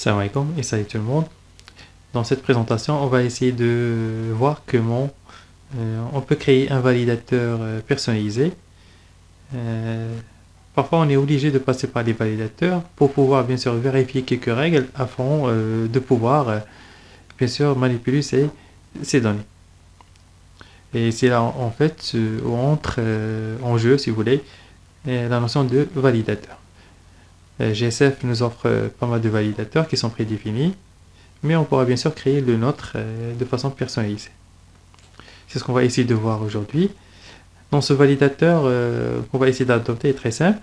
Salam alaikum et salut tout le monde. Dans cette présentation, on va essayer de voir comment on peut créer un validateur personnalisé. Parfois, on est obligé de passer par les validateurs pour pouvoir bien sûr vérifier quelques règles afin de pouvoir bien sûr manipuler ces données. Et c'est là en fait où entre en jeu, si vous voulez, la notion de validateur. GSF nous offre pas mal de validateurs qui sont prédéfinis, mais on pourra bien sûr créer le nôtre de façon personnalisée. C'est ce qu'on va essayer de voir aujourd'hui. Dans ce validateur qu'on va essayer d'adopter est très simple.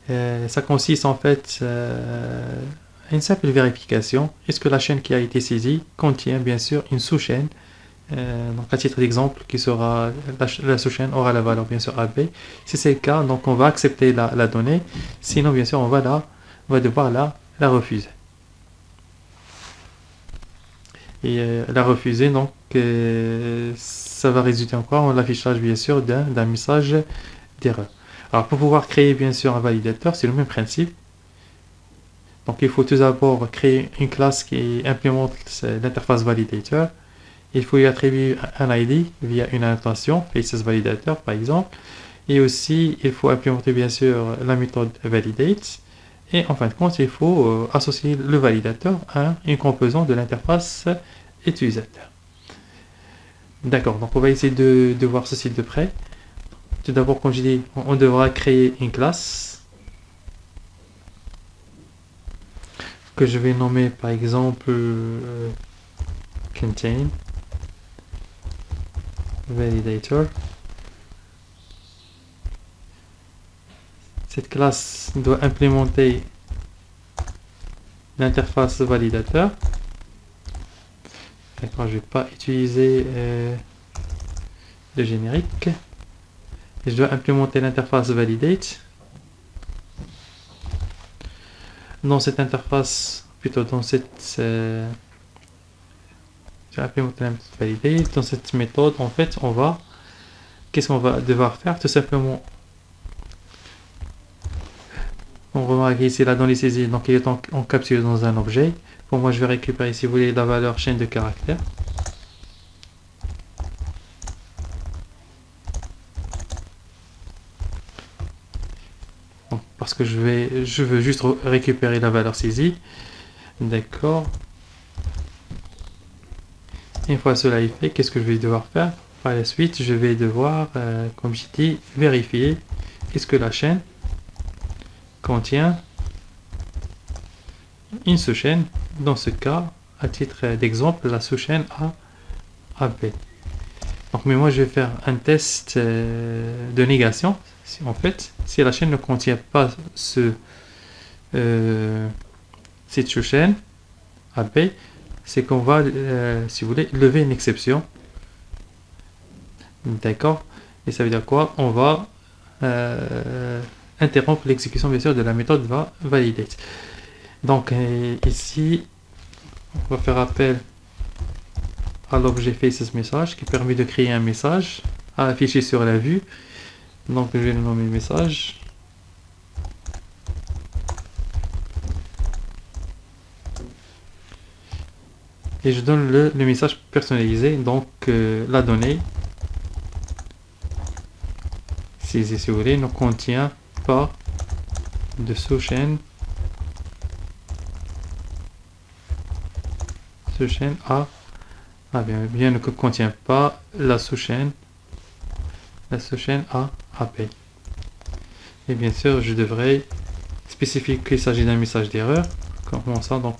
Ça consiste en fait à une simple vérification. Est-ce que la chaîne qui a été saisie contient bien sûr une sous-chaîne? Donc à titre d'exemple, qui sera la sous-chaîne aura la valeur bien sûr AB. Si c'est le cas, donc on va accepter la donnée. Sinon bien sûr on va devoir la refuser. Et la refuser, donc ça va résulter en quoi? En l'affichage bien sûr d'un message d'erreur. Alors pour pouvoir créer bien sûr un validateur, c'est le même principe. Donc il faut tout d'abord créer une classe qui implémente l'interface validator. Il faut y attribuer un ID via une annotation, FacesValidator par exemple. Et aussi, il faut implémenter bien sûr la méthode validate. Et en fin de compte, il faut associer le validateur à une composante de l'interface utilisateur. D'accord, donc on va essayer de voir ceci de près. Tout d'abord, comme je dis, on devra créer une classe que je vais nommer par exemple contain validator. Cette classe doit implémenter l'interface validateur. D'accord, je ne vais pas utiliser le générique. Et je dois implémenter l'interface validate. Dans cette interface, plutôt dans cette je vais implémenter la méthode validate. Dans cette méthode, en fait, qu'est-ce qu'on va devoir faire? Tout simplement, on remarque ici la donnée saisie, donc il est encapsulé dans un objet. Pour moi, je vais récupérer, si vous voulez, la valeur chaîne de caractères. Donc, parce que je veux juste récupérer la valeur saisie. D'accord. Une fois cela est fait, qu'est-ce que je vais devoir faire? Par la suite, je vais devoir, comme j'ai dit, vérifier est-ce que la chaîne contient une sous-chaîne. Dans ce cas, à titre d'exemple, la sous-chaîne AB. Donc, mais moi, je vais faire un test de négation. En fait, si la chaîne ne contient pas cette sous-chaîne AB, c'est qu'on va, si vous voulez, lever une exception. D'accord. Et ça veut dire quoi? On va interrompre l'exécution, bien sûr, de la méthode validate. Donc, ici, on va faire appel à l'objet FacesMessage qui permet de créer un message à afficher sur la vue. Donc, je vais le nommer message. Et je donne le message personnalisé, donc la donnée, si vous voulez, ne contient pas de sous-chaîne. Sous-chaîne A. Bien ne contient pas la sous-chaîne A, AB. Et bien sûr, je devrais spécifier qu'il s'agit d'un message d'erreur. Comment ça? Donc,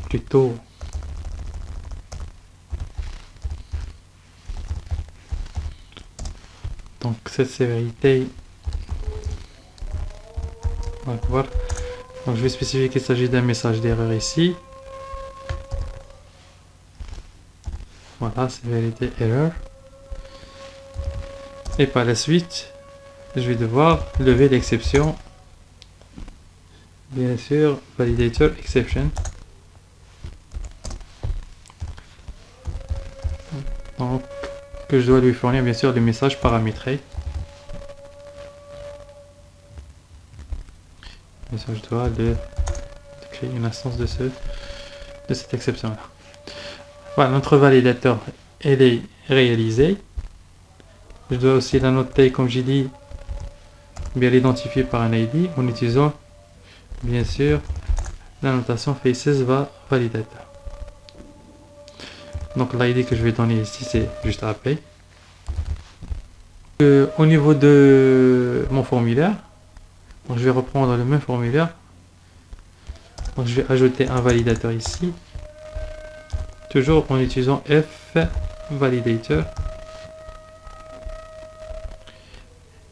plutôt donc cette sévérité, on va voir. Donc je vais spécifier qu'il s'agit d'un message d'erreur ici. Voilà, sévérité erreur. Et par la suite, je vais devoir lever l'exception. Bien sûr, validator exception. Donc que je dois lui fournir bien sûr le message paramétré. Bien sûr, je dois créer une instance de cette exception là. Voilà, notre validateur elle est réalisée. Je dois aussi la noter, comme j'ai dit, bien l'identifier par un ID en utilisant bien sûr la notation faces validator. Donc l'ID que je vais donner ici c'est juste AP. Au niveau de mon formulaire, donc je vais reprendre le même formulaire. Donc je vais ajouter un validateur ici, toujours en utilisant F validator.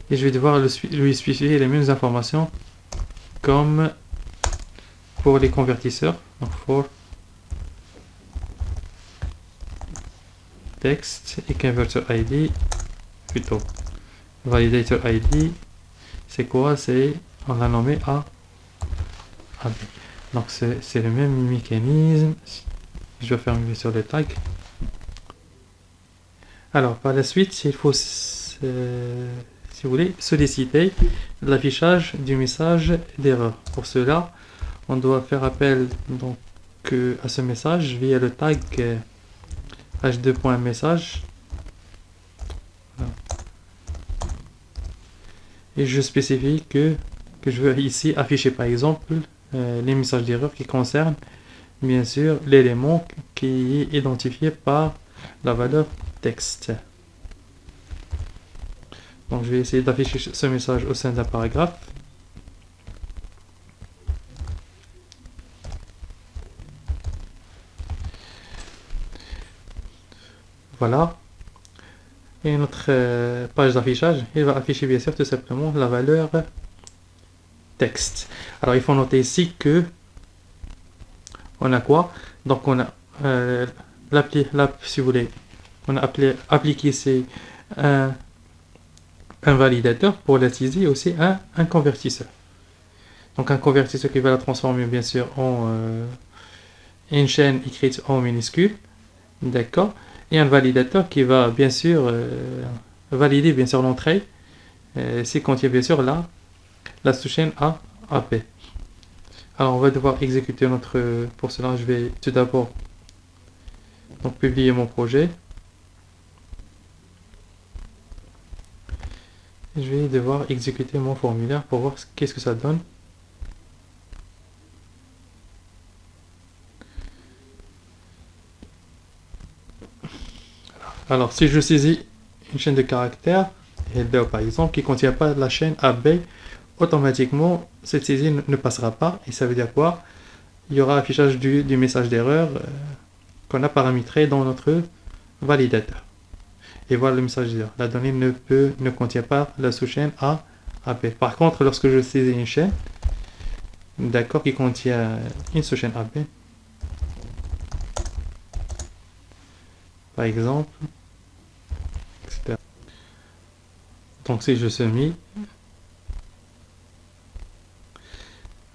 Et je vais devoir lui spécifier les mêmes informations comme pour les convertisseurs. Donc for text et converter ID, plutôt validator ID, c'est quoi? C'est, on l'a nommé AB. Donc c'est le même mécanisme. Je vais fermer sur le tag. Alors par la suite, il faut si vous voulez solliciter l'affichage du message d'erreur. Pour cela, on doit faire appel donc à ce message via le tag h2.message. Et je spécifie que je veux ici afficher par exemple les messages d'erreur qui concernent bien sûr l'élément qui est identifié par la valeur texte. Donc je vais essayer d'afficher ce message au sein d'un paragraphe. Voilà. Et notre page d'affichage, il va afficher bien sûr tout simplement la valeur texte. Alors il faut noter ici que on a quoi? Donc on a si vous voulez, on a appliqué ici un validateur pour l'utiliser aussi un convertisseur. Donc un convertisseur qui va la transformer bien sûr en une chaîne écrite en minuscule, d'accord, et un validateur qui va bien sûr valider bien sûr l'entrée s'il contient bien sûr la sous-chaîne AP. Alors on va devoir exécuter pour cela je vais tout d'abord donc publier mon projet. Je vais devoir exécuter mon formulaire pour voir qu'est-ce que ça donne. Alors si je saisis une chaîne de caractères, header par exemple, qui ne contient pas la chaîne AB, automatiquement cette saisie ne passera pas. Et ça veut dire quoi? Il y aura affichage du message d'erreur qu'on a paramétré dans notre validateur. Et voilà le message d'erreur. La donnée ne contient pas la sous-chaîne AB. Par contre, lorsque je saisis une chaîne, d'accord, qui contient une sous-chaîne AB, par exemple, etc. Donc si je semis,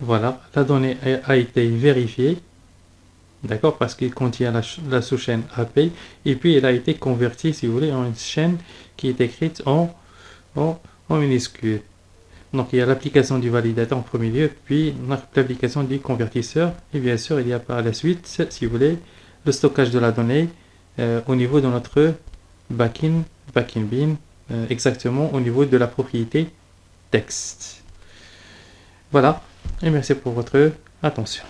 voilà, la donnée a été vérifiée, d'accord, parce qu'il contient la sous-chaîne AP, et puis elle a été convertie, si vous voulez, en une chaîne qui est écrite en minuscule. Donc il y a l'application du validateur en premier lieu, puis l'application du convertisseur, et bien sûr il y a par la suite, si vous voulez, le stockage de la donnée au niveau de notre backend bin, exactement au niveau de la propriété texte. Voilà, et merci pour votre attention.